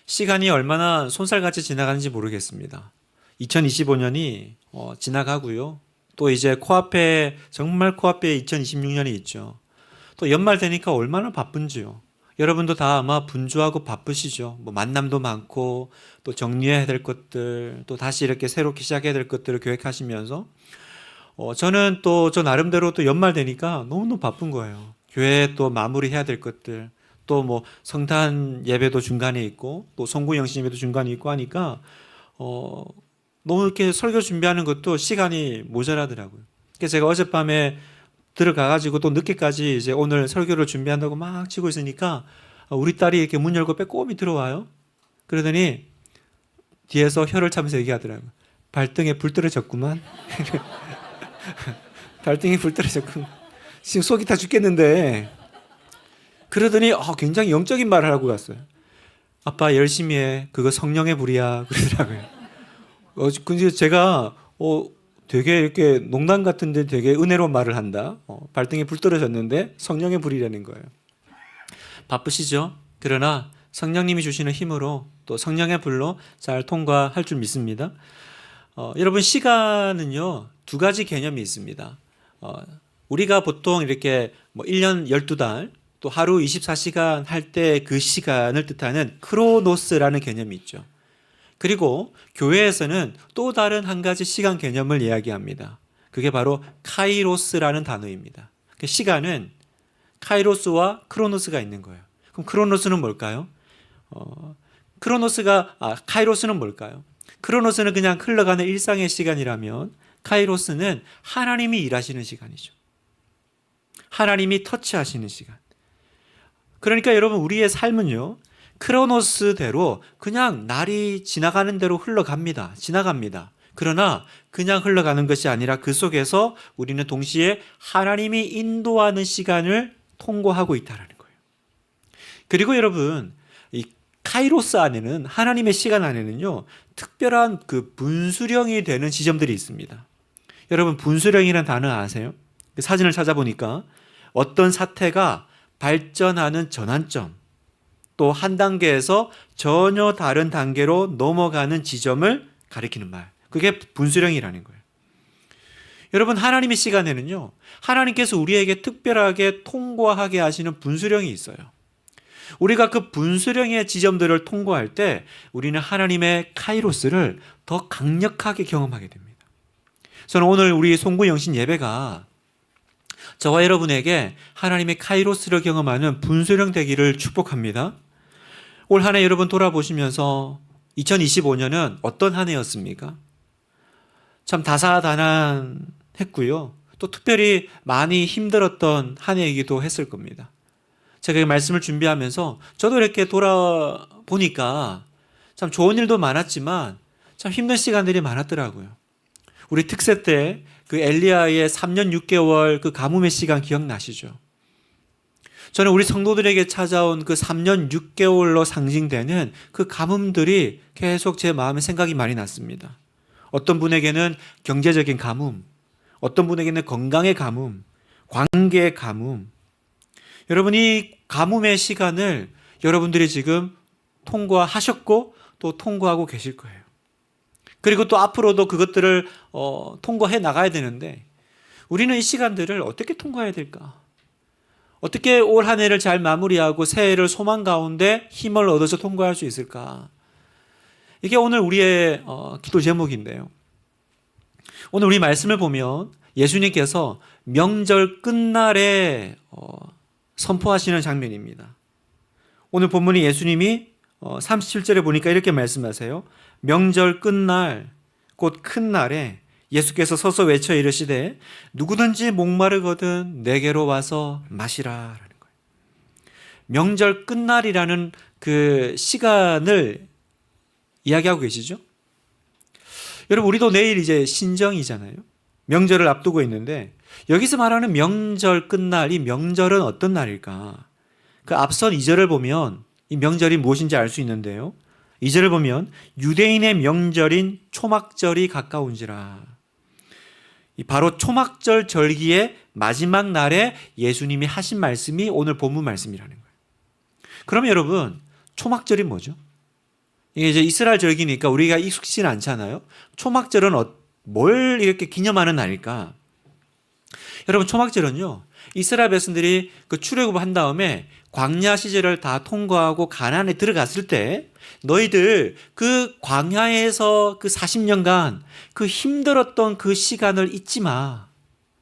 시간이 얼마나 손살같이 지나가는지 모르겠습니다. 2025년이 지나가고요. 또 이제 코앞에 정말 코앞에 2026년이 있죠. 또 연말 되니까 얼마나 바쁜지요. 여러분도 다 아마 분주하고 바쁘시죠. 뭐 만남도 많고 또 정리해야 될 것들, 또 다시 이렇게 새롭게 시작해야 될 것들을 계획하시면서 저는 또 저 나름대로 또 연말 되니까 너무너무 바쁜 거예요. 교회 또 마무리해야 될 것들, 또 뭐 성탄 예배도 중간에 있고 또 송구 영신 예배도 중간에 있고 하니까 너무 이렇게 설교 준비하는 것도 시간이 모자라더라고요. 그래서 제가 어젯밤에 들어가가지고 또 늦게까지 이제 오늘 설교를 준비한다고 막 치고 있으니까 우리 딸이 이렇게 문 열고 빼꼼히 들어와요. 그러더니 뒤에서 혀를 차면서 얘기하더라고요. 발등에 불 떨어졌구만. 발등에 불 떨어졌구만. 지금 속이 다 죽겠는데. 그러더니 굉장히 영적인 말을 하고 갔어요. 아빠 열심히 해. 그거 성령의 불이야. 그러더라고요. 근데 제가 되게 이렇게 농담 같은데 되게 은혜로운 말을 한다. 발등에 불 떨어졌는데 성령의 불이라는 거예요. 바쁘시죠? 그러나 성령님이 주시는 힘으로 또 성령의 불로 잘 통과할 줄 믿습니다. 여러분 시간은요 두 가지 개념이 있습니다. 우리가 보통 이렇게 뭐 1년 12달 또 하루 24시간 할 때 그 시간을 뜻하는 크로노스라는 개념이 있죠. 그리고 교회에서는 또 다른 한 가지 시간 개념을 이야기합니다. 그게 바로 카이로스라는 단어입니다. 시간은 카이로스와 크로노스가 있는 거예요. 그럼 크로노스는 뭘까요? 카이로스는 뭘까요? 크로노스는 그냥 흘러가는 일상의 시간이라면 카이로스는 하나님이 일하시는 시간이죠. 하나님이 터치하시는 시간. 그러니까 여러분 우리의 삶은요. 크로노스대로 그냥 날이 지나가는 대로 지나갑니다. 그러나 그냥 흘러가는 것이 아니라 그 속에서 우리는 동시에 하나님이 인도하는 시간을 통과하고 있다는 거예요. 그리고 여러분 이 카이로스 안에는 하나님의 시간 안에는요 특별한 그 분수령이 되는 지점들이 있습니다. 여러분 분수령이라는 단어 아세요? 사진을 찾아보니까 어떤 사태가 발전하는 전환점, 또 한 단계에서 전혀 다른 단계로 넘어가는 지점을 가리키는 말. 그게 분수령이라는 거예요. 여러분 하나님의 시간에는요. 하나님께서 우리에게 특별하게 통과하게 하시는 분수령이 있어요. 우리가 그 분수령의 지점들을 통과할 때 우리는 하나님의 카이로스를 더 강력하게 경험하게 됩니다. 저는 오늘 우리 송구 영신 예배가 저와 여러분에게 하나님의 카이로스를 경험하는 분수령 되기를 축복합니다. 올 한 해 여러분 돌아보시면서 2025년은 어떤 한 해였습니까? 참 다사다난했고요. 또 특별히 많이 힘들었던 한 해이기도 했을 겁니다. 제가 이 말씀을 준비하면서 저도 이렇게 돌아보니까 참 좋은 일도 많았지만 참 힘든 시간들이 많았더라고요. 우리 특세 때 그 엘리야의 3년 6개월 그 가뭄의 시간 기억나시죠? 저는 우리 성도들에게 찾아온 그 3년 6개월로 상징되는 그 가뭄들이 계속 제 마음에 생각이 많이 났습니다. 어떤 분에게는 경제적인 가뭄, 어떤 분에게는 건강의 가뭄, 관계의 가뭄. 여러분 이 가뭄의 시간을 여러분들이 지금 통과하셨고 또 통과하고 계실 거예요. 그리고 또 앞으로도 그것들을 통과해 나가야 되는데 우리는 이 시간들을 어떻게 통과해야 될까? 어떻게 올 한 해를 잘 마무리하고 새해를 소망 가운데 힘을 얻어서 통과할 수 있을까? 이게 오늘 우리의 기도 제목인데요. 오늘 우리 말씀을 보면 예수님께서 명절 끝날에 선포하시는 장면입니다. 오늘 본문이 예수님이 37절에 보니까 이렇게 말씀하세요. 명절 끝날 곧 큰 날에 예수께서 서서 외쳐 이르시되 누구든지 목마르거든 내게로 와서 마시라라는 거예요. 명절 끝날이라는 그 시간을 이야기하고 계시죠? 여러분 우리도 내일 이제 신정이잖아요. 명절을 앞두고 있는데 여기서 말하는 명절 끝날, 이 명절은 어떤 날일까? 그 앞선 2절을 보면 이 명절이 무엇인지 알 수 있는데요. 2절을 보면 유대인의 명절인 초막절이 가까운지라. 바로 초막절 절기의 마지막 날에 예수님이 하신 말씀이 오늘 본문 말씀이라는 거예요. 그러면 여러분 초막절이 뭐죠? 이게 이제 이스라엘 절기니까 우리가 익숙치는 않잖아요. 초막절은 뭘 이렇게 기념하는 날일까? 여러분, 초막절은요, 이스라엘 백성들이 그 출애굽한 다음에 광야 시절을 다 통과하고 가나안에 들어갔을 때 너희들 그 광야에서 그 40년간 그 힘들었던 그 시간을 잊지 마.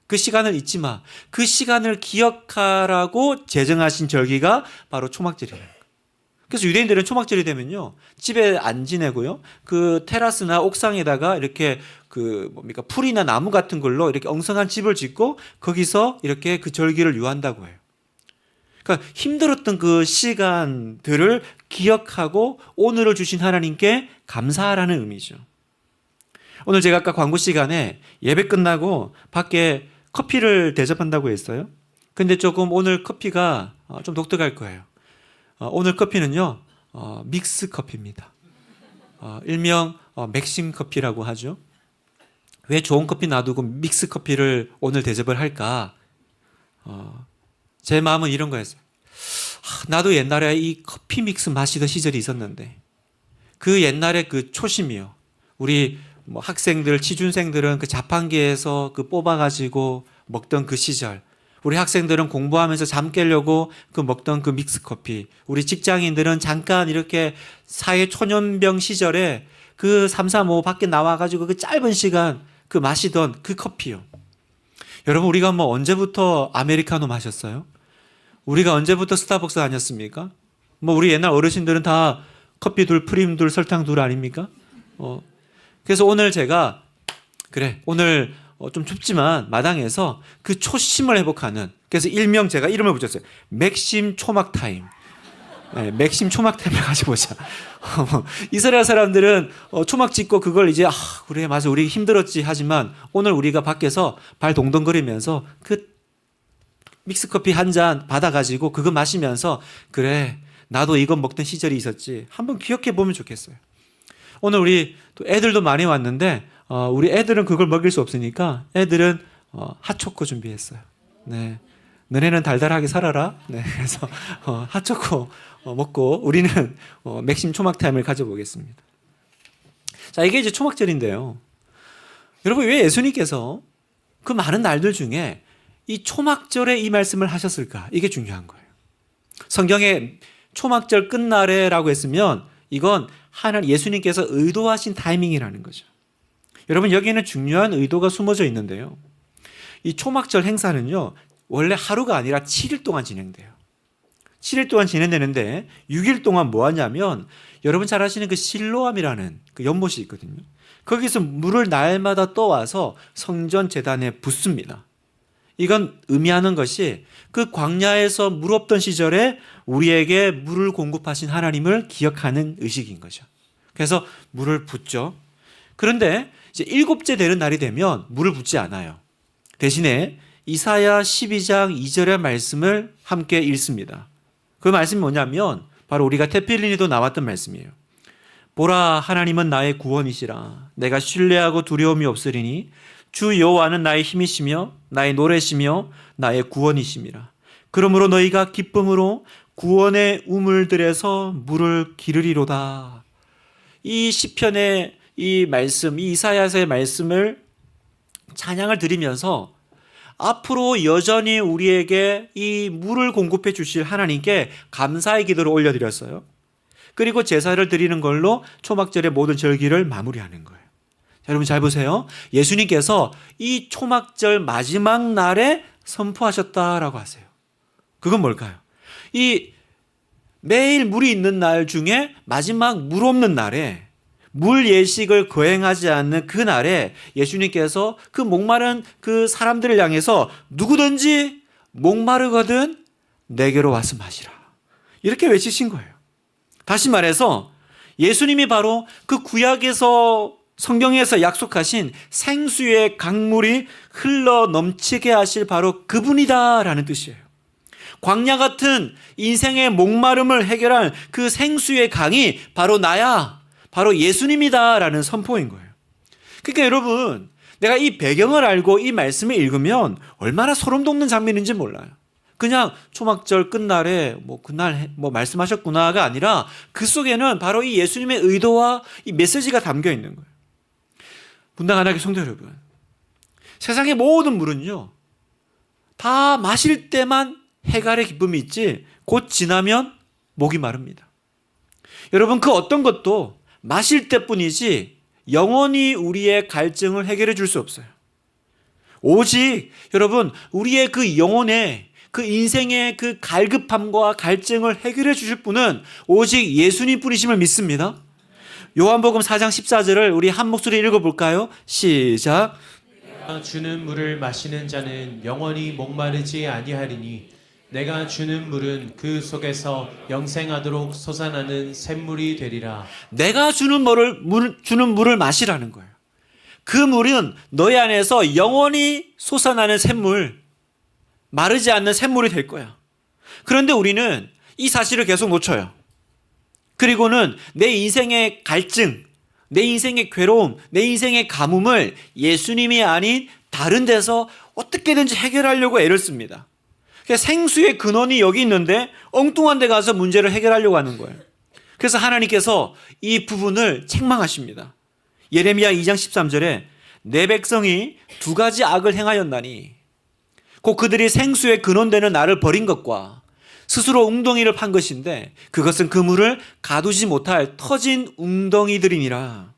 그 시간을 잊지 마. 그 시간을 기억하라고 제정하신 절기가 바로 초막절이에요. 그래서 유대인들은 초막절이 되면요, 집에 안 지내고요, 그 테라스나 옥상에다가 이렇게 풀이나 나무 같은 걸로 이렇게 엉성한 집을 짓고 거기서 이렇게 그 절기를 유한다고 해요. 그러니까 힘들었던 그 시간들을 기억하고 오늘을 주신 하나님께 감사하라는 의미죠. 오늘 제가 아까 광고 시간에 예배 끝나고 밖에 커피를 대접한다고 했어요. 근데 조금 오늘 커피가 좀 독특할 거예요. 오늘 커피는요, 믹스 커피입니다. 일명 맥심 커피라고 하죠. 왜 좋은 커피 놔두고 믹스 커피를 오늘 대접을 할까? 제 마음은 이런 거였어요. 나도 옛날에 이 커피 믹스 마시던 시절이 있었는데 그 옛날에 그 초심이요. 우리 학생들, 취준생들은 그 자판기에서 그 뽑아가지고 먹던 그 시절, 우리 학생들은 공부하면서 잠 깨려고 그 먹던 그 믹스커피, 우리 직장인들은 잠깐 이렇게 사회 초년병 시절에 그 335 밖에 나와가지고 그 짧은 시간 그 마시던 그 커피요. 여러분, 우리가 언제부터 아메리카노 마셨어요? 우리가 언제부터 스타벅스 다녔습니까? 우리 옛날 어르신들은 다 커피 둘, 프림 둘, 설탕 둘 아닙니까? 그래서 오늘 제가 오늘 좀 춥지만 마당에서 그 초심을 회복하는, 그래서 일명 제가 이름을 붙였어요. 맥심 초막 타임. 네, 맥심 초막 타임을 가져보자. 이스라엘 사람들은 초막 짓고 그걸 이제 그래 맞아 우리 힘들었지 하지만 오늘 우리가 밖에서 발 동동거리면서 그 믹스커피 한 잔 받아가지고 그거 마시면서 그래 나도 이거 먹던 시절이 있었지 한번 기억해 보면 좋겠어요. 오늘 우리 또 애들도 많이 왔는데 우리 애들은 그걸 먹일 수 없으니까 애들은 핫초코 준비했어요. 네, 너네는 달달하게 살아라. 네, 그래서 핫초코 먹고 우리는 맥심 초막 타임을 가져보겠습니다. 자, 이게 이제 초막절인데요. 여러분, 왜 예수님께서 그 많은 날들 중에 이 초막절에 이 말씀을 하셨을까? 이게 중요한 거예요. 성경에 초막절 끝날에라고 했으면 이건 하나님 예수님께서 의도하신 타이밍이라는 거죠. 여러분, 여기에는 중요한 의도가 숨어져 있는데요. 이 초막절 행사는요, 원래 하루가 아니라 7일 동안 진행돼요. 7일 동안 진행되는데 6일 동안 뭐 하냐면 여러분 잘 아시는 그 실로암이라는 그 연못이 있거든요. 거기서 물을 날마다 떠와서 성전 제단에 붓습니다. 이건 의미하는 것이 그 광야에서 물 없던 시절에 우리에게 물을 공급하신 하나님을 기억하는 의식인 거죠. 그래서 물을 붓죠. 그런데 이제 7째 되는 날이 되면 물을 붓지 않아요. 대신에 이사야 12장 2절의 말씀을 함께 읽습니다. 그 말씀이 뭐냐면 바로 우리가 테필린에도 나왔던 말씀이에요. 보라, 하나님은 나의 구원이시라. 내가 신뢰하고 두려움이 없으리니 주 여호와는 나의 힘이시며 나의 노래시며 나의 구원이심이라. 그러므로 너희가 기쁨으로 구원의 우물들에서 물을 기르리로다. 이 시편의 이 말씀, 이 이사야서의 말씀을 찬양을 드리면서 앞으로 여전히 우리에게 이 물을 공급해 주실 하나님께 감사의 기도를 올려드렸어요. 그리고 제사를 드리는 걸로 초막절의 모든 절기를 마무리하는 거예요. 자, 여러분 잘 보세요. 예수님께서 이 초막절 마지막 날에 선포하셨다라고 하세요. 그건 뭘까요? 이 매일 물이 있는 날 중에 마지막 물 없는 날에 물 예식을 거행하지 않는 그 날에 예수님께서 그 목마른 그 사람들을 향해서 누구든지 목마르거든 내게로 와서 마시라. 이렇게 외치신 거예요. 다시 말해서 예수님이 바로 그 구약에서 성경에서 약속하신 생수의 강물이 흘러 넘치게 하실 바로 그분이다라는 뜻이에요. 광야 같은 인생의 목마름을 해결할 그 생수의 강이 바로 나야, 바로 예수님이다라는 선포인 거예요. 그러니까 여러분, 내가 이 배경을 알고 이 말씀을 읽으면 얼마나 소름 돋는 장면인지 몰라요. 그냥 초막절 끝날에 뭐 그날 뭐 말씀하셨구나가 아니라 그 속에는 바로 이 예수님의 의도와 이 메시지가 담겨 있는 거예요. 분당 하나교회 성도 여러분, 세상의 모든 물은요 다 마실 때만 해갈의 기쁨이 있지 곧 지나면 목이 마릅니다. 여러분, 그 어떤 것도 마실 때뿐이지 영원히 우리의 갈증을 해결해 줄 수 없어요. 오직 여러분, 우리의 그 영혼의 그 인생의 그 갈급함과 갈증을 해결해 주실 분은 오직 예수님 뿐이심을 믿습니다. 요한복음 4장 14절을 우리 한 목소리 읽어볼까요? 시작. 내가 주는 물을 마시는 자는 영원히 목마르지 아니하리니 내가 주는 물은 그 속에서 영생하도록 솟아나는 샘물이 되리라. 내가 주는 물을 마시라는 거예요. 그 물은 너희 안에서 영원히 솟아나는 샘물, 마르지 않는 샘물이 될 거야. 그런데 우리는 이 사실을 계속 놓쳐요. 그리고는 내 인생의 갈증, 내 인생의 괴로움, 내 인생의 가뭄을 예수님이 아닌 다른 데서 어떻게든지 해결하려고 애를 씁니다. 생수의 근원이 여기 있는데 엉뚱한 데 가서 문제를 해결하려고 하는 거예요. 그래서 하나님께서 이 부분을 책망하십니다. 예레미야 2장 13절에 내 백성이 두 가지 악을 행하였나니 곧 그들이 생수의 근원되는 나를 버린 것과 스스로 웅덩이를 판 것인데 그것은 그 물을 가두지 못할 터진 웅덩이들이니라.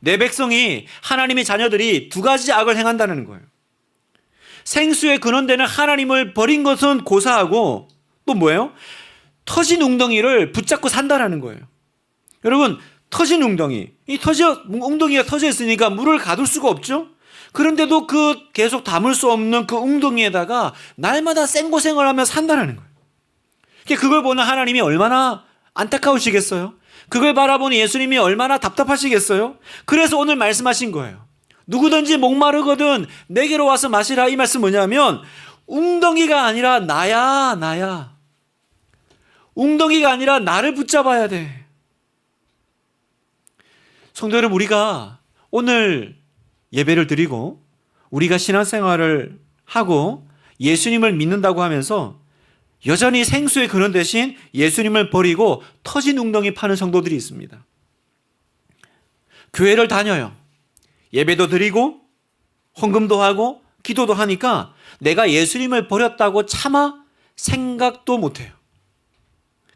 내 백성이, 하나님의 자녀들이 두 가지 악을 행한다는 거예요. 생수의 근원되는 하나님을 버린 것은 고사하고 또 뭐예요? 터진 웅덩이를 붙잡고 산다라는 거예요. 여러분, 터진 웅덩이, 웅덩이가 터져 있으니까 물을 가둘 수가 없죠. 그런데도 그 계속 담을 수 없는 그 웅덩이에다가 날마다 생고생을 하며 산다라는 거예요. 그걸 보는 하나님이 얼마나 안타까우시겠어요? 그걸 바라보는 예수님이 얼마나 답답하시겠어요? 그래서 오늘 말씀하신 거예요. 누구든지 목마르거든 내게로 와서 마시라. 이 말씀 뭐냐면 웅덩이가 아니라 나야. 웅덩이가 아니라 나를 붙잡아야 돼. 성도 여러분, 우리가 오늘 예배를 드리고 우리가 신앙생활을 하고 예수님을 믿는다고 하면서 여전히 생수의 근원 대신 예수님을 버리고 터진 웅덩이 파는 성도들이 있습니다. 교회를 다녀요. 예배도 드리고 헌금도 하고 기도도 하니까 내가 예수님을 버렸다고 차마 생각도 못해요.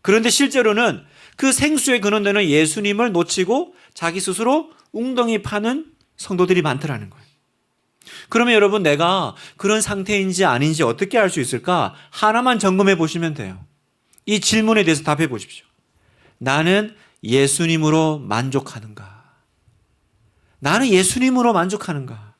그런데 실제로는 그 생수의 근원되는 예수님을 놓치고 자기 스스로 웅덩이 파는 성도들이 많더라는 거예요. 그러면 여러분, 내가 그런 상태인지 아닌지 어떻게 알 수 있을까? 하나만 점검해 보시면 돼요. 이 질문에 대해서 답해 보십시오. 나는 예수님으로 만족하는가? 나는 예수님으로 만족하는가?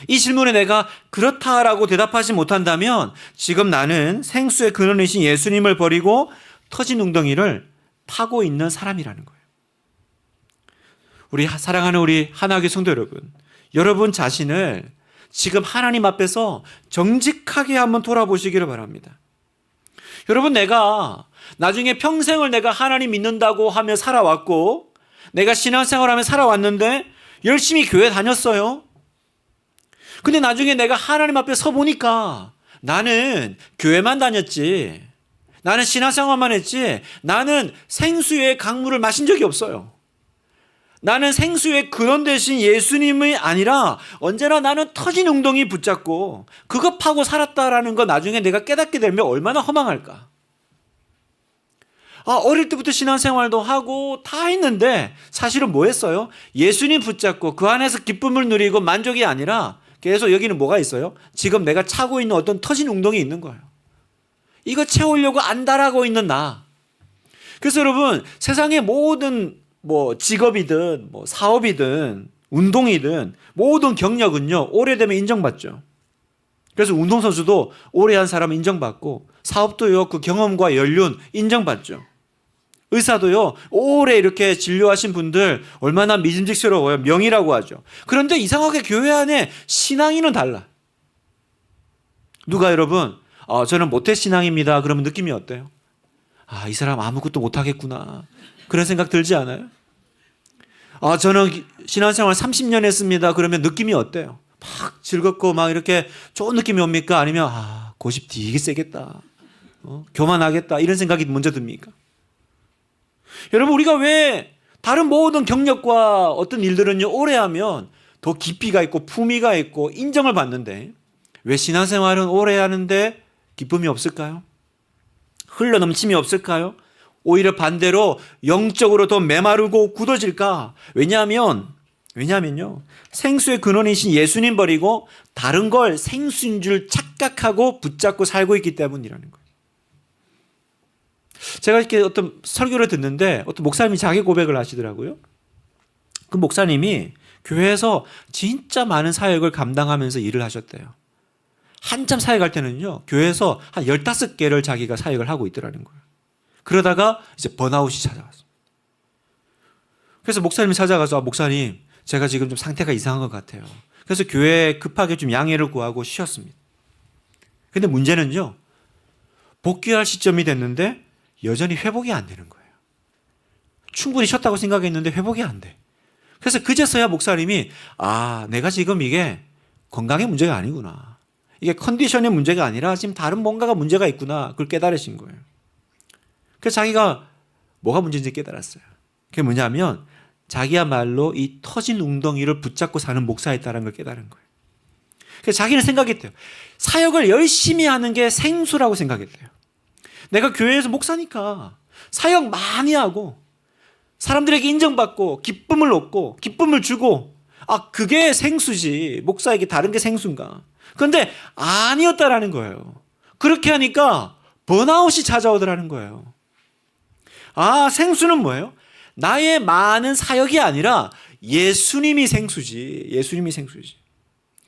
이 질문에 내가 그렇다라고 대답하지 못한다면 지금 나는 생수의 근원이신 예수님을 버리고 터진 웅덩이를 파고 있는 사람이라는 거예요. 우리 사랑하는 우리 하나교회 성도 여러분 자신을 지금 하나님 앞에서 정직하게 한번 돌아보시기를 바랍니다. 여러분, 내가 나중에 평생을 내가 하나님 믿는다고 하며 살아왔고 내가 신앙생활하며 살아왔는데 열심히 교회 다녔어요. 근데 나중에 내가 하나님 앞에 서 보니까 나는 교회만 다녔지, 나는 신앙생활만 했지, 나는 생수의 강물을 마신 적이 없어요. 나는 생수의 근원 대신 예수님이 아니라 언제나 나는 터진 웅덩이 붙잡고 그거 파고 살았다라는 거 나중에 내가 깨닫게 되면 얼마나 허망할까. 어릴 때부터 신앙생활도 하고 다 했는데 사실은 뭐 했어요? 예수님 붙잡고 그 안에서 기쁨을 누리고 만족이 아니라 계속 여기는 뭐가 있어요? 지금 내가 차고 있는 어떤 터진 웅덩이 있는 거예요. 이거 채우려고 안달하고 있는 나. 그래서 여러분, 세상의 모든 직업이든 사업이든 운동이든 모든 경력은요 오래되면 인정받죠. 그래서 운동선수도 오래 한 사람은 인정받고 사업도요 그 경험과 연륜 인정받죠. 의사도요 오래 이렇게 진료하신 분들 얼마나 믿음직스러워요. 명의라고 하죠. 그런데 이상하게 교회 안에 신앙인은 달라. 누가 여러분 저는 모태신앙입니다 그러면 느낌이 어때요? 이 사람 아무것도 못하겠구나 그런 생각 들지 않아요? 저는 신앙생활 30년 했습니다 그러면 느낌이 어때요? 막 즐겁고 막 이렇게 좋은 느낌이 옵니까? 아니면 고집 되게 세겠다. 교만하겠다. 이런 생각이 먼저 듭니까? 여러분, 우리가 왜 다른 모든 경력과 어떤 일들은요, 오래 하면 더 깊이가 있고 품위가 있고 인정을 받는데 왜 신앙생활은 오래 하는데 기쁨이 없을까요? 흘러넘침이 없을까요? 오히려 반대로 영적으로 더 메마르고 굳어질까? 왜냐하면요. 생수의 근원이신 예수님 버리고 다른 걸 생수인 줄 착각하고 붙잡고 살고 있기 때문이라는 거예요. 제가 이렇게 어떤 설교를 듣는데 어떤 목사님이 자기 고백을 하시더라고요. 그 목사님이 교회에서 진짜 많은 사역을 감당하면서 일을 하셨대요. 한참 사역할 때는요, 교회에서 한 15개를 자기가 사역을 하고 있더라는 거예요. 그러다가 이제 번아웃이 찾아왔어요. 그래서 목사님이 찾아가서, 목사님, 제가 지금 좀 상태가 이상한 것 같아요. 그래서 교회에 급하게 좀 양해를 구하고 쉬었습니다. 근데 문제는요, 복귀할 시점이 됐는데 여전히 회복이 안 되는 거예요. 충분히 쉬었다고 생각했는데 회복이 안 돼. 그래서 그제서야 목사님이, 내가 지금 이게 건강의 문제가 아니구나. 이게 컨디션의 문제가 아니라 지금 다른 뭔가가 문제가 있구나. 그걸 깨달으신 거예요. 그래서 자기가 뭐가 문제인지 깨달았어요. 그게 뭐냐면 자기야말로 이 터진 웅덩이를 붙잡고 사는 목사였다는 걸 깨달은 거예요. 그래서 자기는 생각했대요. 사역을 열심히 하는 게 생수라고 생각했대요. 내가 교회에서 목사니까 사역 많이 하고 사람들에게 인정받고 기쁨을 얻고 기쁨을 주고 그게 생수지 목사에게 다른 게 생수인가. 그런데 아니었다라는 거예요. 그렇게 하니까 번아웃이 찾아오더라는 거예요. 생수는 뭐예요? 나의 많은 사역이 아니라 예수님이 생수지. 예수님이 생수지.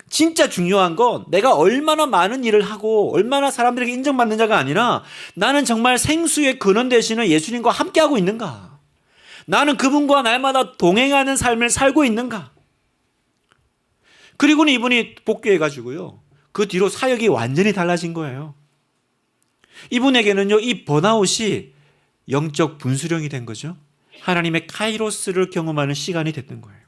진짜 중요한 건 내가 얼마나 많은 일을 하고 얼마나 사람들에게 인정받는자가 아니라 나는 정말 생수의 근원 되시는 예수님과 함께하고 있는가? 나는 그분과 날마다 동행하는 삶을 살고 있는가? 그리고는 이분이 복귀해가지고요. 그 뒤로 사역이 완전히 달라진 거예요. 이분에게는요, 이 번아웃이 영적 분수령이 된 거죠. 하나님의 카이로스를 경험하는 시간이 됐던 거예요.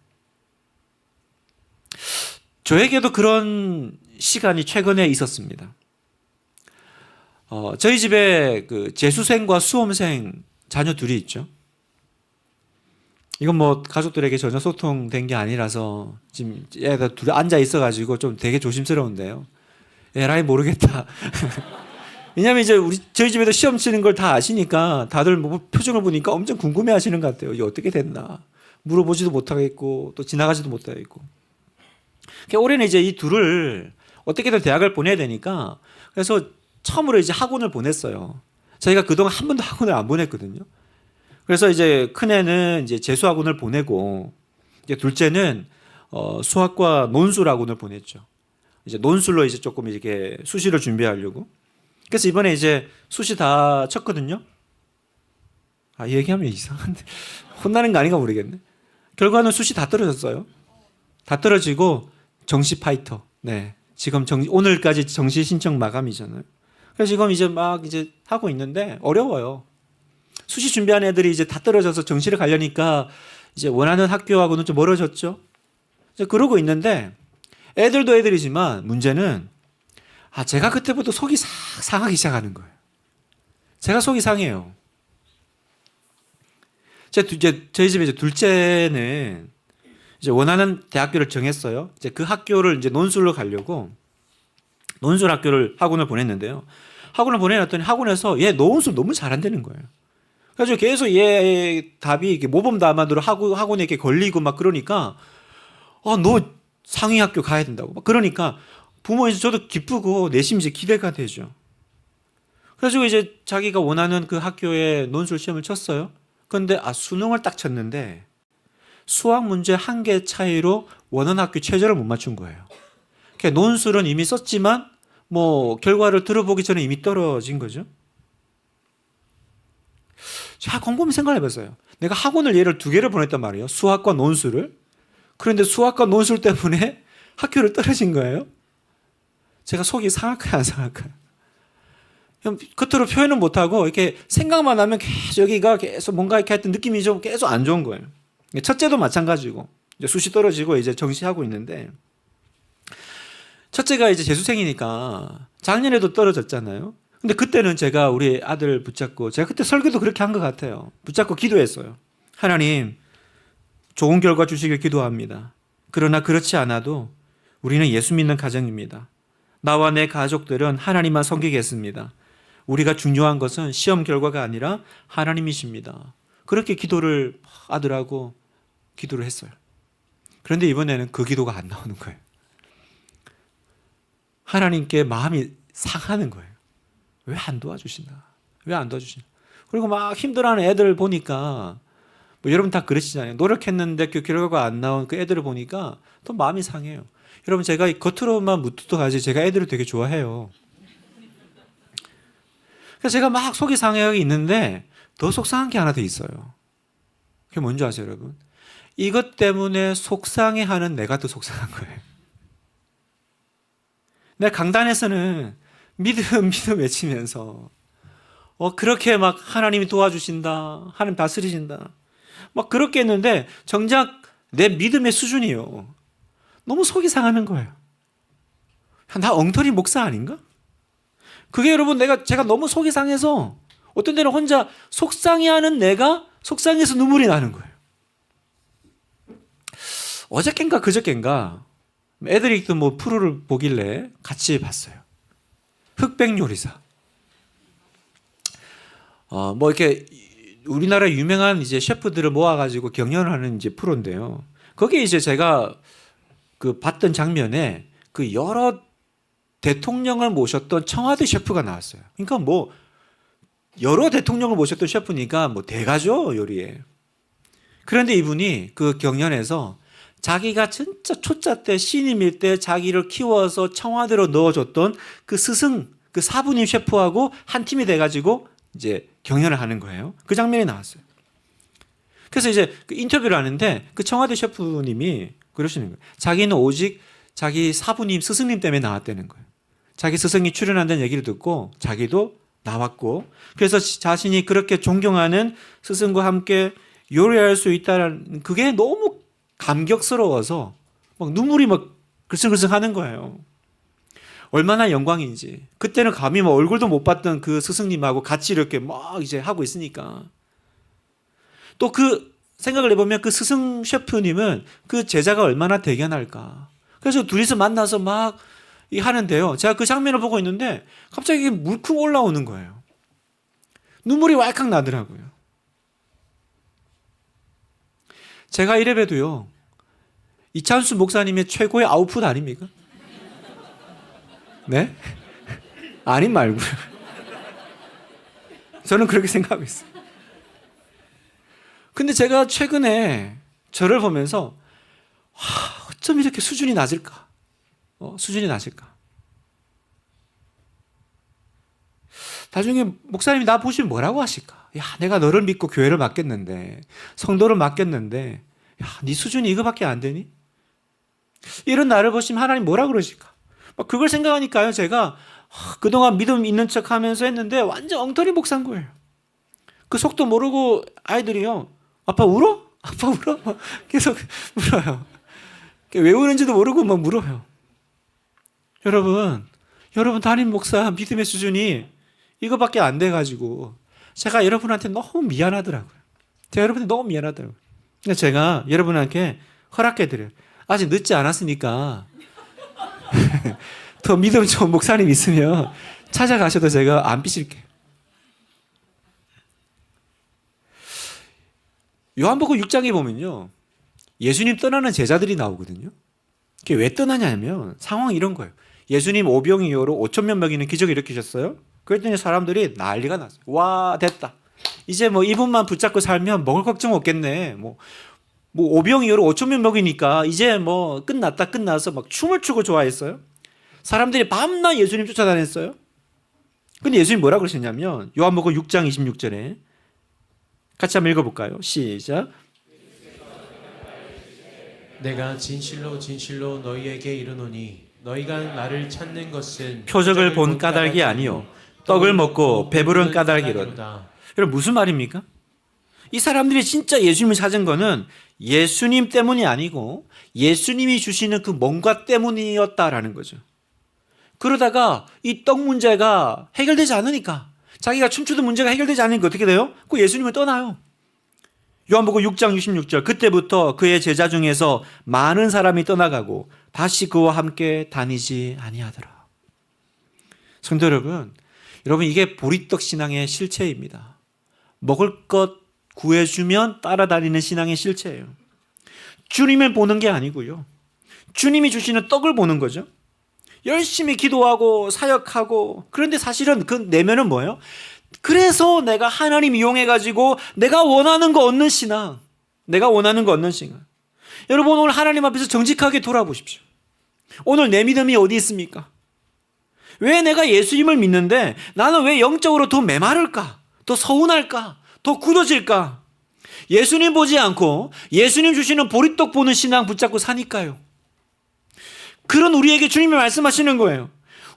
저에게도 그런 시간이 최근에 있었습니다. 저희 집에 그 재수생과 수험생 자녀 둘이 있죠. 이건 뭐 가족들에게 전혀 소통된 게 아니라서 지금 애들 둘이 앉아 있어가지고 좀 되게 조심스러운데요. 에라이 모르겠다. 왜냐하면 이제 저희 집에도 시험 치는 걸 다 아시니까 다들 뭐 표정을 보니까 엄청 궁금해하시는 것 같아요. 이게 어떻게 됐나? 물어보지도 못하겠고 또 지나가지도 못하겠고. 올해는 이제 이 둘을 어떻게든 대학을 보내야 되니까 그래서 처음으로 이제 학원을 보냈어요. 저희가 그동안 한 번도 학원을 안 보냈거든요. 그래서 이제 큰애는 이제 재수학원을 보내고 이제 둘째는 수학과 논술 학원을 보냈죠. 이제 논술로 이제 조금 이렇게 수시를 준비하려고. 그래서 이번에 이제 수시 다 쳤거든요. 얘기하면 이상한데 혼나는 거 아닌가 모르겠네. 결과는 수시 다 떨어졌어요. 다 떨어지고 정시 파이터. 네. 지금 오늘까지 정시 신청 마감이잖아요. 그래서 지금 이제 막 이제 하고 있는데 어려워요. 수시 준비하는 애들이 이제 다 떨어져서 정시를 가려니까 이제 원하는 학교하고는 좀 멀어졌죠. 이제 그러고 있는데 애들도 애들이지만 문제는 제가 그때부터 속이 싹 상하기 시작하는 거예요. 제가 속이 상해요. 저희 집에 이제 둘째는 이제 원하는 대학교를 정했어요. 이제 그 학교를 이제 논술로 가려고 논술 학원을 보냈는데요. 학원을 보내놨더니 학원에서 얘 논술 너무 잘한다는 거예요. 그래서 계속 얘 답이 이렇게 모범 답안으로 학원에 이렇게 걸리고 막 그러니까 너 상위 학교 가야 된다고 막 그러니까 부모에서 저도 기쁘고 내심 이제 기대가 되죠. 그래서 이제 자기가 원하는 그 학교에 논술 시험을 쳤어요. 그런데 수능을 딱 쳤는데 수학 문제 1개 차이로 원하는 학교 최저를 못 맞춘 거예요. 그러니까 논술은 이미 썼지만 뭐 결과를 들어보기 전에 이미 떨어진 거죠. 자, 곰곰이 생각해 봤어요. 내가 학원을 얘를 2개를 보냈단 말이에요. 수학과 논술을. 그런데 수학과 논술 때문에 학교를 떨어진 거예요. 제가 속이 상할까요, 안 상할까요? 겉으로 표현은 못하고 이렇게 생각만 하면 계속 여기가 계속 뭔가 이렇게 하여튼 느낌이 좀 계속 안 좋은 거예요. 첫째도 마찬가지고 이제 수시 떨어지고 이제 정시하고 있는데 첫째가 이제 재수생이니까 작년에도 떨어졌잖아요. 근데 그때는 제가 우리 아들 붙잡고, 제가 그때 설교도 그렇게 한 것 같아요. 붙잡고 기도했어요. 하나님, 좋은 결과 주시길 기도합니다. 그러나 그렇지 않아도 우리는 예수 믿는 가정입니다. 나와 내 가족들은 하나님만 섬기겠습니다. 우리가 중요한 것은 시험 결과가 아니라 하나님이십니다. 그렇게 기도를 아들하고 기도를 했어요. 그런데 이번에는 그 기도가 안 나오는 거예요. 하나님께 마음이 상하는 거예요. 왜 안 도와주시나? 왜 안 도와주시나? 그리고 막 힘들어하는 애들 보니까, 뭐 여러분 다 그러시잖아요. 노력했는데 그 결과가 안 나온 그 애들을 보니까 또 마음이 상해요. 여러분, 제가 겉으로만 무뚝뚝하지 제가 애들을 되게 좋아해요. 그래서 제가 막 속이 상해하고 있는데 더 속상한 게 하나 더 있어요. 그게 뭔지 아세요, 여러분? 이것 때문에 속상해하는 내가 더 속상한 거예요. 내가 강단에서는 믿음 외치면서 그렇게 막 하나님이 도와주신다, 하나님 다스리신다, 막 그렇게 했는데 정작 내 믿음의 수준이요, 너무 속이 상하는 거예요. 나 엉터리 목사 아닌가? 그게 여러분, 제가 너무 속이 상해서 어떤 때는 혼자 속상해하는 내가 속상해서 눈물이 나는 거예요. 어저껜가 그저껜가 애들이 또 뭐 프로를 보길래 같이 봤어요. 흑백 요리사. 뭐 이렇게 우리나라 유명한 이제 셰프들을 모아가지고 경연을 하는 이제 프로인데요. 거기에 이제 제가 그 봤던 장면에 그 여러 대통령을 모셨던 청와대 셰프가 나왔어요. 그러니까 뭐 여러 대통령을 모셨던 셰프니까 뭐 대가죠, 요리에. 그런데 이분이 그 경연에서 자기가 진짜 초짜 때 신임일 때 자기를 키워서 청와대로 넣어줬던 그 스승, 그 사부님 셰프하고 한 팀이 돼가지고 이제 경연을 하는 거예요. 그 장면이 나왔어요. 그래서 이제 그 인터뷰를 하는데 그 청와대 셰프님이 그러시는 거예요. 자기는 오직 자기 사부님, 스승님 때문에 나왔다는 거예요. 자기 스승이 출연한다는 얘기를 듣고 자기도 나왔고, 그래서 자신이 그렇게 존경하는 스승과 함께 요리할 수 있다는 그게 너무 감격스러워서 막 눈물이 막 글썽글썽 하는 거예요. 얼마나 영광인지. 그때는 감히 뭐 얼굴도 못 봤던 그 스승님하고 같이 이렇게 막 이제 하고 있으니까. 또 그 생각을 해보면 그 스승 셰프님은 그 제자가 얼마나 대견할까. 그래서 둘이서 만나서 막 하는데요. 제가 그 장면을 보고 있는데 갑자기 물쿵 올라오는 거예요. 눈물이 왈칵 나더라고요. 제가 이래봬도요, 이찬수 목사님의 최고의 아웃풋 아닙니까? 네? 아님 말고요. 저는 그렇게 생각하고 있어요. 근데 제가 최근에 저를 보면서 어쩜 이렇게 수준이 낮을까? 수준이 낮을까? 나중에 목사님이 나 보시면 뭐라고 하실까? 야, 내가 너를 믿고 교회를 맡겼는데, 성도를 맡겼는데, 야, 네 수준이 이거밖에 안 되니? 이런 나를 보시면 하나님 뭐라 그러실까? 막 그걸 생각하니까요, 제가 그동안 믿음 있는 척 하면서 했는데 완전 엉터리 목사인 거예요. 그 속도 모르고 아이들이요, 아빠 울어? 아빠 울어? 막 계속 울어요. 왜 우는지도 모르고 막 물어요. 여러분 담임 목사 믿음의 수준이 이거밖에 안 돼가지고 제가 여러분한테 너무 미안하더라고요. 제가 여러분한테 너무 미안하더라고요. 그래서 제가 여러분한테 허락해드려요. 아직 늦지 않았으니까 더 믿음 좋은 목사님 있으면 찾아가셔도 제가 안 삐질게요. 요한복음 6장에 보면요, 예수님 떠나는 제자들이 나오거든요. 그게 왜 떠나냐면 상황이 이런 거예요. 예수님 오병이어로 5,000명 먹이는 기적을 일으키셨어요. 그랬더니 사람들이 난리가 났어요. 와, 됐다. 이제 뭐 이분만 붙잡고 살면 먹을 걱정 없겠네. 뭐 오병이어로 5,000명 먹이니까 이제 뭐 끝나서 막 춤을 추고 좋아했어요. 사람들이 밤낮 예수님 쫓아다녔어요. 근데 예수님 뭐라 그러셨냐면 요한복음 6장 26절에 같이 한번 읽어볼까요? 시작. 내가 진실로 진실로 너희에게 이르노니 너희가 나를 찾는 것은 표적을 본 까닭이 아니요 떡을 먹고 배부른 까닭이로다. 여러분, 무슨 말입니까? 이 사람들이 진짜 예수님을 찾은 거는 예수님 때문이 아니고 예수님이 주시는 그 뭔가 때문이었다라는 거죠. 그러다가 이 떡 문제가 해결되지 않으니까, 자기가 춤추던 문제가 해결되지 않으니까 어떻게 돼요? 그 예수님을 떠나요. 요한복음 6장 66절, 그때부터 그의 제자 중에서 많은 사람이 떠나가고 다시 그와 함께 다니지 아니하더라. 성도 여러분, 이게 보리떡 신앙의 실체입니다. 먹을 것 구해주면 따라다니는 신앙의 실체예요. 주님을 보는 게 아니고요, 주님이 주시는 떡을 보는 거죠. 열심히 기도하고 사역하고, 그런데 사실은 그 내면은 뭐예요? 그래서 내가 하나님 이용해가지고 내가 원하는 거 얻는 신앙, 여러분, 오늘 하나님 앞에서 정직하게 돌아보십시오. 오늘 내 믿음이 어디 있습니까? 왜 내가 예수님을 믿는데 나는 왜 영적으로 더 메마를까? 더 서운할까? 더 굳어질까? 예수님 보지 않고 예수님 주시는 보리떡 보는 신앙 붙잡고 사니까요. 그런 우리에게 주님이 말씀하시는 거예요.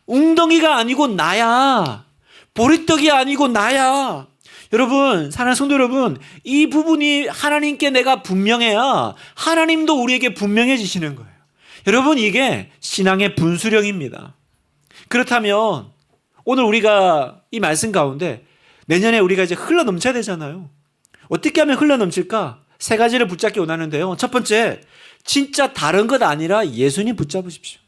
웅덩이가 아니고 나야. 보리떡이 아니고 나야. 여러분, 사랑하는 성도 여러분, 이 부분이 하나님께 내가 분명해야 하나님도 우리에게 분명해지시는 거예요. 여러분, 이게 신앙의 분수령입니다. 그렇다면 오늘 우리가 이 말씀 가운데 내년에 우리가 이제 흘러 넘쳐야 되잖아요. 어떻게 하면 흘러 넘칠까? 3가지를 붙잡기 원하는데요. 첫 번째, 진짜 다른 것 아니라 예수님 붙잡으십시오.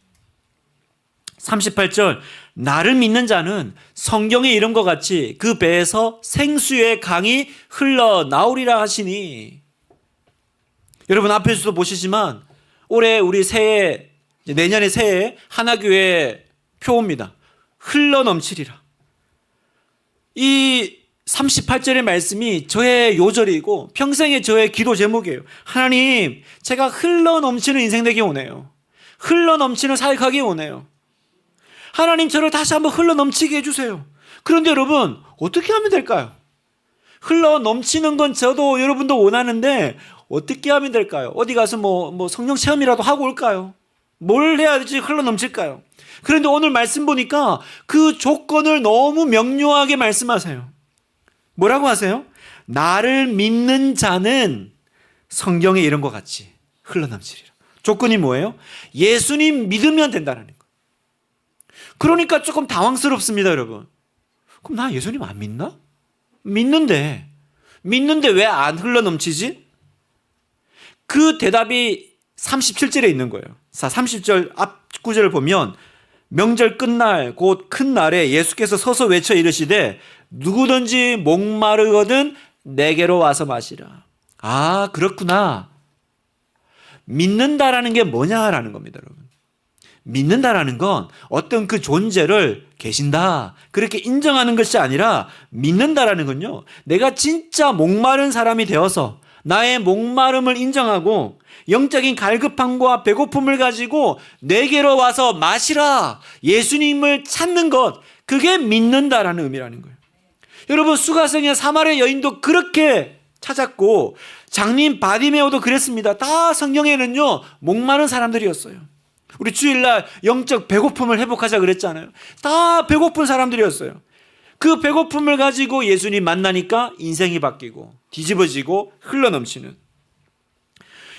38절, 나를 믿는 자는 성경의 이름과 같이 그 배에서 생수의 강이 흘러나오리라 하시니. 여러분, 앞에서도 보시지만 올해 우리 새해, 내년의 새해 하나교회 표입니다. 흘러넘치리라. 이 38절의 말씀이 저의 요절이고 평생의 저의 기도 제목이에요. 하나님, 제가 흘러넘치는 인생 되기 원해요. 흘러넘치는 사역하기 원해요. 하나님, 저를 다시 한번 흘러넘치게 해주세요. 그런데 여러분, 어떻게 하면 될까요? 흘러넘치는 건 저도 여러분도 원하는데 어떻게 하면 될까요? 어디 가서 뭐 성령 체험이라도 하고 올까요? 뭘 해야 될지 흘러넘칠까요? 그런데 오늘 말씀 보니까 그 조건을 너무 명료하게 말씀하세요. 뭐라고 하세요? 나를 믿는 자는 성경의 이름과 같이 흘러넘치리라. 조건이 뭐예요? 예수님 믿으면 된다는 거. 그러니까 조금 당황스럽습니다, 여러분. 그럼 나 예수님 안 믿나? 믿는데 왜 안 흘러넘치지? 그 대답이 37절에 있는 거예요. 30절 앞 구절을 보면, 명절 끝날 곧 큰 날에 예수께서 서서 외쳐 이르시되 누구든지 목마르거든 내게로 와서 마시라. 아, 그렇구나. 믿는다라는 게 뭐냐라는 겁니다, 여러분. 믿는다라는 건 어떤 그 존재를 계신다, 그렇게 인정하는 것이 아니라, 믿는다라는 건요, 내가 진짜 목마른 사람이 되어서 나의 목마름을 인정하고 영적인 갈급함과 배고픔을 가지고 내게로 와서 마시라, 예수님을 찾는 것, 그게 믿는다라는 의미라는 거예요. 여러분, 수가성의 사마리아 여인도 그렇게 찾았고 장님 바디메오도 그랬습니다. 다 성경에는요 목마른 사람들이었어요. 우리 주일날 영적 배고픔을 회복하자 그랬잖아요. 다 배고픈 사람들이었어요. 그 배고픔을 가지고 예수님 만나니까 인생이 바뀌고 뒤집어지고 흘러넘치는.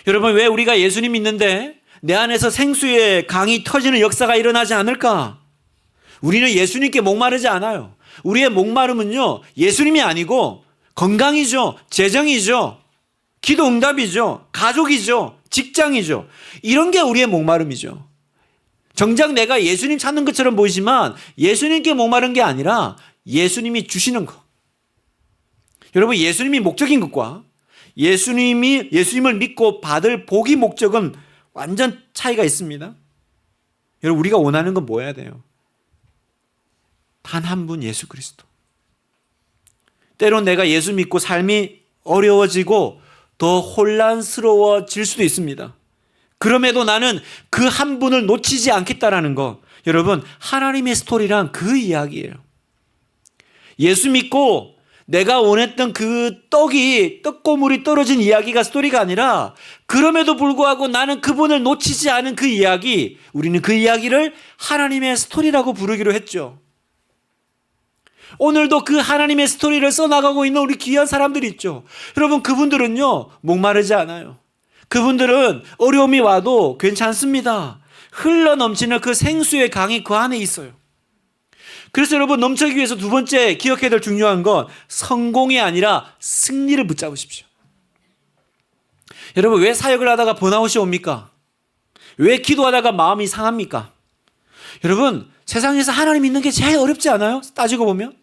여러분, 왜 우리가 예수님 믿는데 내 안에서 생수의 강이 터지는 역사가 일어나지 않을까? 우리는 예수님께 목마르지 않아요. 우리의 목마름은요 예수님이 아니고 건강이죠, 재정이죠, 기도 응답이죠, 가족이죠, 직장이죠. 이런 게 우리의 목마름이죠. 정작 내가 예수님 찾는 것처럼 보이지만 예수님께 목마른 게 아니라 예수님이 주시는 것. 여러분, 예수님이 목적인 것과 예수님을 믿고 받을 복이 목적은 완전 차이가 있습니다. 여러분, 우리가 원하는 건 뭐여야 돼요? 단 한 분, 예수 그리스도. 때론 내가 예수 믿고 삶이 어려워지고 더 혼란스러워질 수도 있습니다. 그럼에도 나는 그 한 분을 놓치지 않겠다라는 거. 여러분, 하나님의 스토리란 그 이야기예요. 예수 믿고 내가 원했던 그 떡고물이 떨어진 이야기가 스토리가 아니라, 그럼에도 불구하고 나는 그분을 놓치지 않은 그 이야기, 우리는 그 이야기를 하나님의 스토리라고 부르기로 했죠. 오늘도 그 하나님의 스토리를 써나가고 있는 우리 귀한 사람들이 있죠. 여러분, 그분들은요 목마르지 않아요. 그분들은 어려움이 와도 괜찮습니다. 흘러넘치는 그 생수의 강이 그 안에 있어요. 그래서 여러분, 넘치기 위해서 두 번째 기억해야 될 중요한 건 성공이 아니라 승리를 붙잡으십시오. 여러분, 왜 사역을 하다가 번아웃이 옵니까? 왜 기도하다가 마음이 상합니까? 여러분, 세상에서 하나님 믿는 게 제일 어렵지 않아요? 따지고 보면.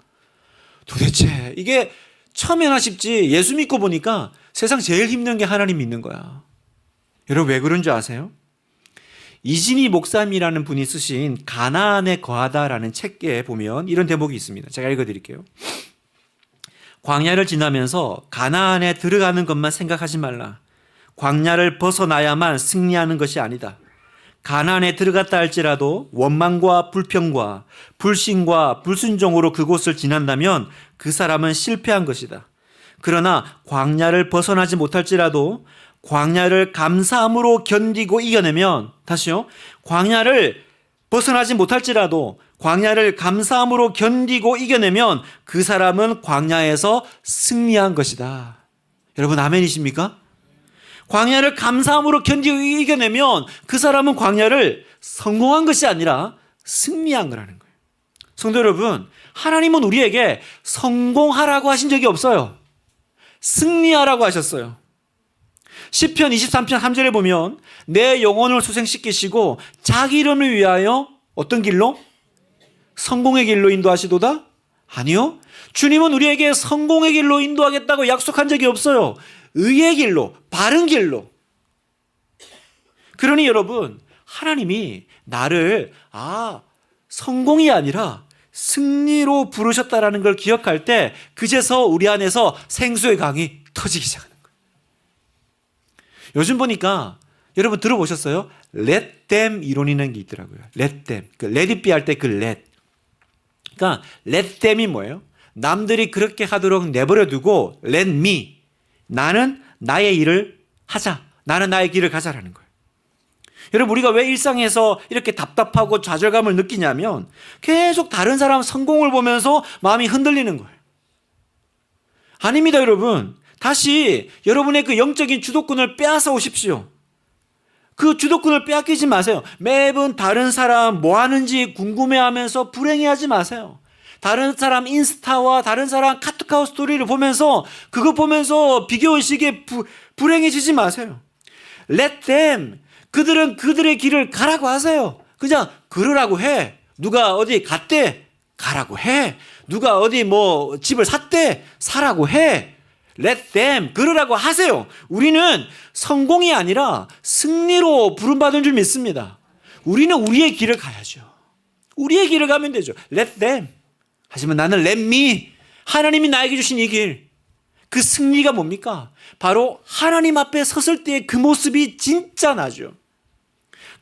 도대체 이게 처음에나 쉽지, 예수 믿고 보니까 세상 제일 힘든 게 하나님 믿는 거야. 여러분, 왜 그런 줄 아세요? 이진희 목사님이라는 분이 쓰신 가나안에 거하다라는 책에 보면 이런 대목이 있습니다. 제가 읽어드릴게요. 광야를 지나면서 가나안에 들어가는 것만 생각하지 말라. 광야를 벗어나야만 승리하는 것이 아니다. 가나안에 들어갔다 할지라도 원망과 불평과 불신과 불순종으로 그곳을 지난다면 그 사람은 실패한 것이다. 그러나 광야를 벗어나지 못할지라도 광야를 감사함으로 견디고 이겨내면, 다시요, 광야를 벗어나지 못할지라도 광야를 감사함으로 견디고 이겨내면 그 사람은 광야에서 승리한 것이다. 여러분, 아멘이십니까? 광야를 감사함으로 견디고 이겨내면 그 사람은 광야를 성공한 것이 아니라 승리한 거라는 거예요. 성도 여러분, 하나님은 우리에게 성공하라고 하신 적이 없어요. 승리하라고 하셨어요. 시편 23편 3절에 보면 내 영혼을 소생시키시고 자기 이름을 위하여 어떤 길로? 성공의 길로 인도하시도다? 아니요. 주님은 우리에게 성공의 길로 인도하겠다고 약속한 적이 없어요. 의의 길로, 바른 길로. 그러니 여러분, 하나님이 나를 성공이 아니라 승리로 부르셨다라는 걸 기억할 때 그제서 우리 안에서 생수의 강이 터지기 시작하는 거예요. 요즘 보니까 여러분 들어보셨어요? Let them 이론이라는 게 있더라고요. Let them. let it be 할 때 그 let. 그러니까 let them이 뭐예요? 남들이 그렇게 하도록 내버려 두고 let me. 나는 나의 일을 하자. 나는 나의 길을 가자라는 거예요. 여러분, 우리가 왜 일상에서 이렇게 답답하고 좌절감을 느끼냐면 계속 다른 사람 성공을 보면서 마음이 흔들리는 거예요. 아닙니다, 여러분. 다시 여러분의 그 영적인 주도권을 빼앗아 오십시오. 그 주도권을 빼앗기지 마세요. 매번 다른 사람 뭐 하는지 궁금해하면서 불행해하지 마세요. 다른 사람 인스타와 다른 사람 카톡하우 스토리를 보면서 그거 보면서 비교의식에 불행해지지 마세요. Let them. 그들은 그들의 길을 가라고 하세요. 그냥 그러라고 해. 누가 어디 갔대? 가라고 해. 누가 어디 뭐 집을 샀대? 사라고 해. Let them. 그러라고 하세요. 우리는 성공이 아니라 승리로 부름받은 줄 믿습니다. 우리는 우리의 길을 가야죠. 우리의 길을 가면 되죠. Let them. 하지만 나는 let me. 하나님이 나에게 주신 이 길. 그 승리가 뭡니까? 바로 하나님 앞에 섰을 때의 그 모습이 진짜 나죠.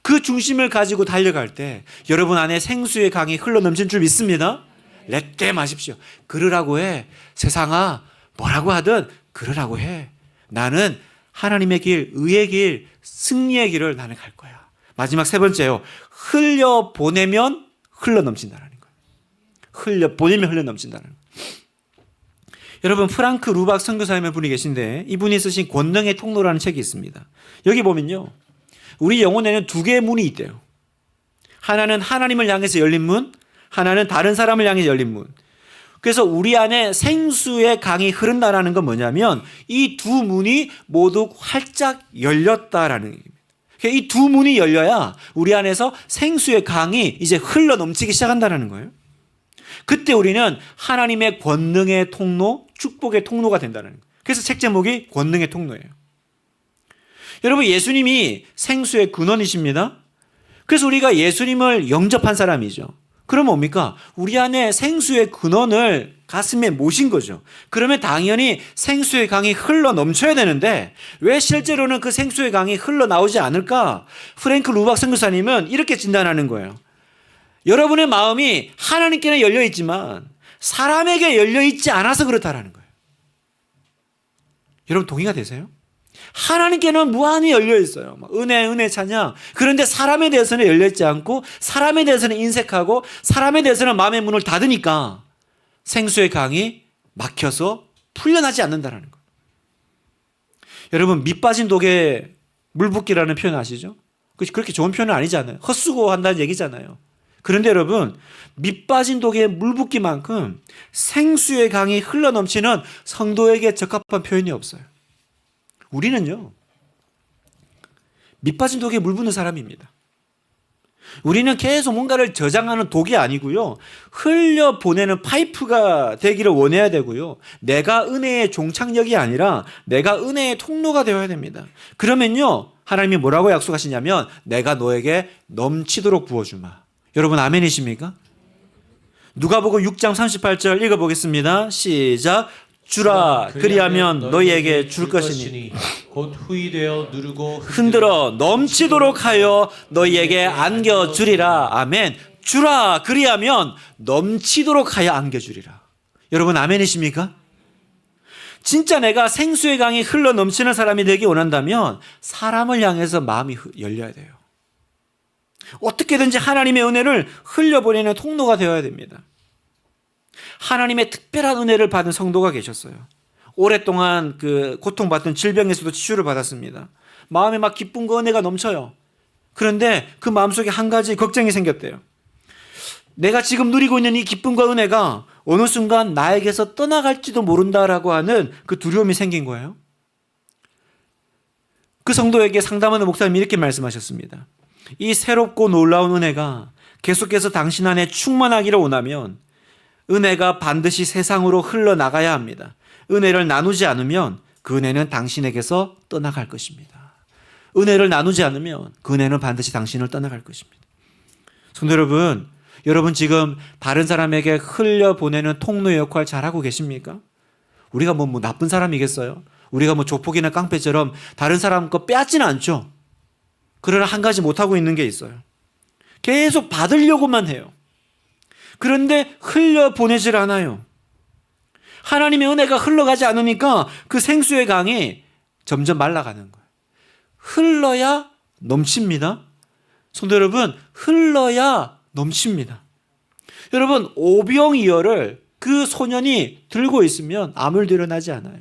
그 중심을 가지고 달려갈 때 여러분 안에 생수의 강이 흘러넘친 줄 믿습니다. Let them 하십시오. 그러라고 해. 세상아, 뭐라고 하든 그러라고 해. 나는 하나님의 길, 의의 길, 승리의 길을 나는 갈 거야. 마지막 세 번째요. 흘려보내면 흘러넘친다는 거예요. 흘려보내면 흘러넘친다는 거예요. 여러분, 프랑크 루박 선교사님의 분이 계신데 이분이 쓰신 권능의 통로라는 책이 있습니다. 여기 보면요, 우리 영혼에는 두 개의 문이 있대요. 하나는 하나님을 향해서 열린 문, 하나는 다른 사람을 향해서 열린 문. 그래서 우리 안에 생수의 강이 흐른다라는 건 뭐냐면 이 두 문이 모두 활짝 열렸다라는 얘기입니다. 이 두 문이 열려야 우리 안에서 생수의 강이 이제 흘러넘치기 시작한다는 거예요. 그때 우리는 하나님의 권능의 통로, 축복의 통로가 된다는 거예요. 그래서 책 제목이 권능의 통로예요. 여러분, 예수님이 생수의 근원이십니다. 그래서 우리가 예수님을 영접한 사람이죠. 그럼 뭡니까? 우리 안에 생수의 근원을 가슴에 모신 거죠. 그러면 당연히 생수의 강이 흘러 넘쳐야 되는데 왜 실제로는 그 생수의 강이 흘러나오지 않을까? 프랭크 루박 선교사님은 이렇게 진단하는 거예요. 여러분의 마음이 하나님께는 열려 있지만 사람에게 열려 있지 않아서 그렇다라는 거예요. 여러분, 동의가 되세요? 하나님께는 무한히 열려 있어요. 은혜 찬양. 그런데 사람에 대해서는 열려 있지 않고 사람에 대해서는 인색하고 사람에 대해서는 마음의 문을 닫으니까 생수의 강이 막혀서 풀려나지 않는다는 거예요. 여러분, 밑 빠진 독에 물 붓기라는 표현 아시죠? 그렇게 좋은 표현은 아니잖아요. 헛수고한다는 얘기잖아요. 그런데 여러분, 밑 빠진 독에 물 붓기만큼 생수의 강이 흘러넘치는 성도에게 적합한 표현이 없어요. 우리는요, 밑 빠진 독에 물 붓는 사람입니다. 우리는 계속 뭔가를 저장하는 독이 아니고요, 흘려보내는 파이프가 되기를 원해야 되고요, 내가 은혜의 종착역이 아니라 내가 은혜의 통로가 되어야 됩니다. 그러면요, 하나님이 뭐라고 약속하시냐면 내가 너에게 넘치도록 부어주마. 여러분 아멘이십니까? 누가복음 6장 38절 읽어보겠습니다. 시작. 주라 그리하면 너희에게 줄 것이니 곧 후이 되어 누르고 흔들어 넘치도록 하여 너희에게 안겨주리라. 아멘. 주라 그리하면 넘치도록 하여 안겨주리라. 여러분 아멘이십니까? 진짜 내가 생수의 강이 흘러 넘치는 사람이 되기 원한다면 사람을 향해서 마음이 열려야 돼요. 어떻게든지 하나님의 은혜를 흘려보내는 통로가 되어야 됩니다. 하나님의 특별한 은혜를 받은 성도가 계셨어요. 오랫동안 고통받던 질병에서도 치유를 받았습니다. 마음에 막 기쁨과 은혜가 넘쳐요. 그런데 그 마음속에 한 가지 걱정이 생겼대요. 내가 지금 누리고 있는 이 기쁨과 은혜가 어느 순간 나에게서 떠나갈지도 모른다라고 하는 그 두려움이 생긴 거예요. 그 성도에게 상담하는 목사님이 이렇게 말씀하셨습니다. 이 새롭고 놀라운 은혜가 계속해서 당신 안에 충만하기를 원하면 은혜가 반드시 세상으로 흘러나가야 합니다. 은혜를 나누지 않으면 그 은혜는 당신에게서 떠나갈 것입니다. 은혜를 나누지 않으면 그 은혜는 반드시 당신을 떠나갈 것입니다. 성도 여러분, 여러분 지금 다른 사람에게 흘려보내는 통로의 역할 잘하고 계십니까? 우리가 뭐 나쁜 사람이겠어요? 우리가 뭐 조폭이나 깡패처럼 다른 사람 거 빼앗지는 않죠. 그러나 한 가지 못하고 있는 게 있어요. 계속 받으려고만 해요. 그런데 흘려보내질 않아요. 하나님의 은혜가 흘러가지 않으니까 그 생수의 강이 점점 말라가는 거예요. 흘러야 넘칩니다. 성도 여러분, 흘러야 넘칩니다. 여러분, 오병이어를 그 소년이 들고 있으면 아무 일도 일어나지 않아요.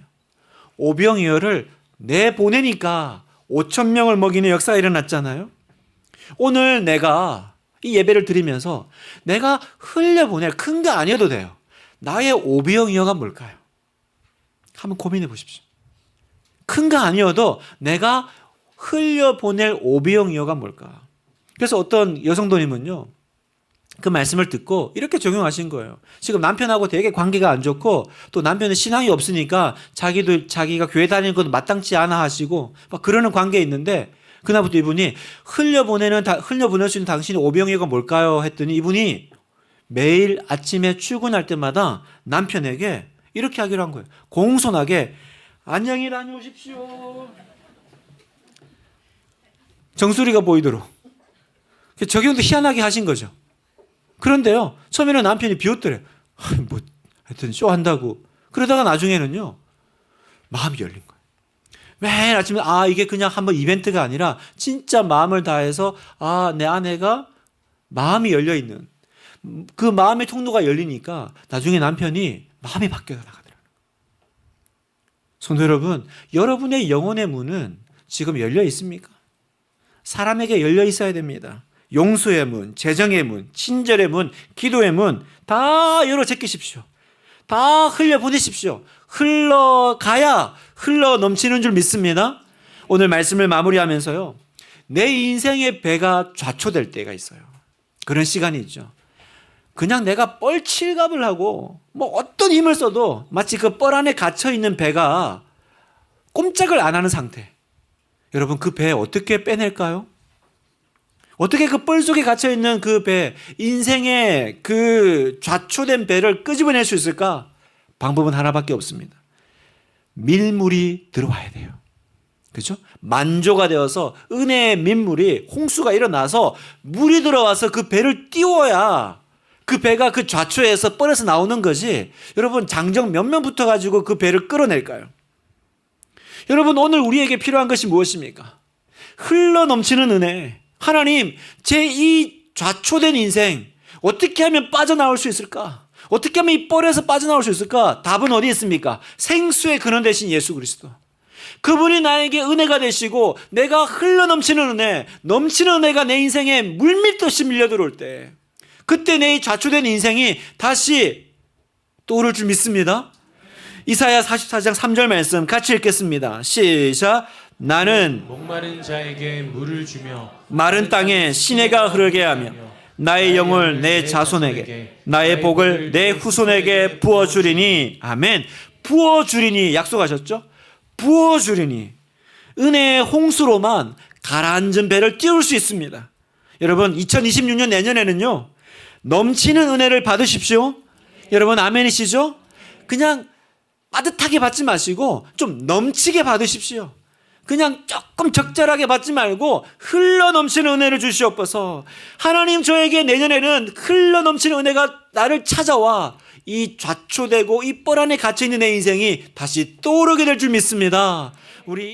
오병이어를 내보내니까 5,000명을 먹이는 역사가 일어났잖아요. 오늘 내가 이 예배를 드리면서 내가 흘려보낼 큰 거 아니어도 돼요. 나의 오병이어가 뭘까요? 한번 고민해 보십시오. 큰 거 아니어도 내가 흘려보낼 오병이어가 뭘까? 그래서 어떤 여성도님은요, 그 말씀을 듣고 이렇게 적용하신 거예요. 지금 남편하고 되게 관계가 안 좋고 또 남편은 신앙이 없으니까 자기가 교회 다니는 것도 마땅치 않아 하시고 막 그러는 관계에 있는데 그날부터 이분이 흘려보낼 수 있는 당신의 오병이어가 뭘까요? 했더니 이분이 매일 아침에 출근할 때마다 남편에게 이렇게 하기로 한 거예요. 공손하게 안녕히 다녀오십시오. 정수리가 보이도록. 적용도 희한하게 하신 거죠. 그런데요, 처음에는 남편이 비웃더래요. 뭐 하여튼 쇼한다고. 그러다가 나중에는요, 마음이 열린 거예요. 매일 아침에 이게 그냥 한번 이벤트가 아니라 진짜 마음을 다해서 내 아내가 마음이 열려있는 그 마음의 통로가 열리니까 나중에 남편이 마음이 바뀌어 나가더라고요. 성도 여러분, 여러분의 영혼의 문은 지금 열려 있습니까? 사람에게 열려 있어야 됩니다. 용서의 문, 재정의 문, 친절의 문, 기도의 문 다 열어 제끼십시오. 다 흘려보내십시오. 흘러가야 흘러 넘치는 줄 믿습니다. 오늘 말씀을 마무리하면서요, 내 인생의 배가 좌초될 때가 있어요. 그런 시간이 있죠. 그냥 내가 뻘칠갑을 하고 뭐 어떤 힘을 써도 마치 그 뻘 안에 갇혀있는 배가 꼼짝을 안 하는 상태. 여러분, 그 배 어떻게 빼낼까요? 어떻게 그 뻘 속에 갇혀있는 그 배, 인생의 그 좌초된 배를 끄집어낼 수 있을까? 방법은 하나밖에 없습니다. 밀물이 들어와야 돼요. 그렇죠? 만조가 되어서 은혜의 민물이 홍수가 일어나서 물이 들어와서 그 배를 띄워야 그 배가 그 좌초에서 뻘에서 나오는 거지. 여러분, 장정 몇 명 붙어가지고 그 배를 끌어낼까요? 여러분, 오늘 우리에게 필요한 것이 무엇입니까? 흘러 넘치는 은혜. 하나님, 제 이 좌초된 인생 어떻게 하면 빠져나올 수 있을까? 어떻게 하면 이 뻘에서 빠져나올 수 있을까? 답은 어디 있습니까? 생수의 근원 되신 예수 그리스도. 그분이 나에게 은혜가 되시고 내가 흘러넘치는 은혜, 넘치는 은혜가 내 인생에 물밀듯이 밀려들어올 때 그때 내 좌초된 인생이 다시 떠오를 줄 믿습니다. 이사야 44장 3절 말씀 같이 읽겠습니다. 시작. 나는 목마른 자에게 물을 주며 마른 땅에 시내가 흐르게 하며 나의 영을 내 자손에게 나의 복을 내 후손에게 부어주리니. 아멘. 부어주리니 약속하셨죠? 부어주리니. 은혜의 홍수로만 가라앉은 배를 띄울 수 있습니다. 여러분 2026년 내년에는요 넘치는 은혜를 받으십시오. 여러분 아멘이시죠? 그냥 빠듯하게 받지 마시고 좀 넘치게 받으십시오. 그냥 조금 적절하게 받지 말고 흘러넘치는 은혜를 주시옵소서. 하나님, 저에게 내년에는 흘러넘치는 은혜가 나를 찾아와 이 좌초되고 이 뻘 안에 갇혀있는 내 인생이 다시 떠오르게 될 줄 믿습니다. 우리